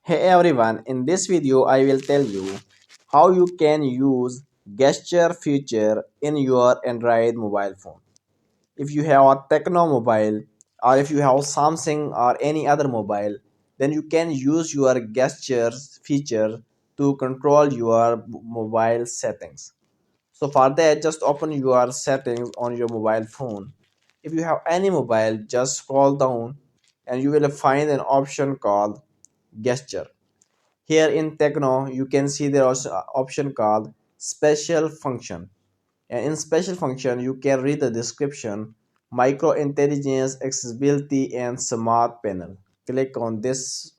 Hey everyone, in this video I will tell you how you can use gesture feature in your Android mobile phone. If you have a Tecno mobile or if you have Samsung or any other mobile, then you can use your gestures feature to control your mobile settings. So for that, just open your settings on your mobile phone. If you have any mobile, just scroll down and you will find an option called gesture. Here in Tecno, you can see there is an option called special function. And in special function, you can read the description, micro intelligence, accessibility, and smart panel. Click on this.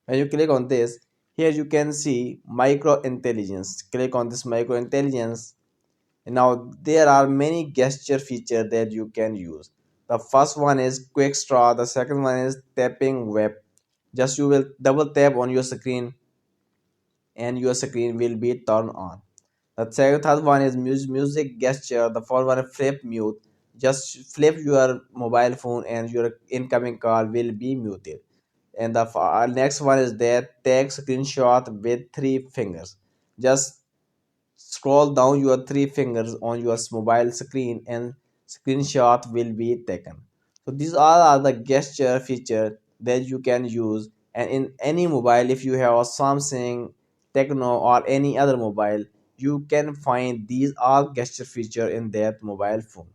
When you click on this, here you can see micro intelligence. Click on this micro intelligence. And now there are many gesture features that you can use. The first one is quick straw. The second one is tapping web. Just you will double tap on your screen and your screen will be turned on. The third one is music gesture. The fourth one is flip mute. Just flip your mobile phone and your incoming call will be muted. And the next one is that take screenshot with three fingers. Just scroll down your three fingers on your mobile screen and screenshot will be taken. So these all are the gesture feature that you can use, and in any mobile if you have a Samsung, Tecno or any other mobile, you can find these all gesture feature in that mobile phone.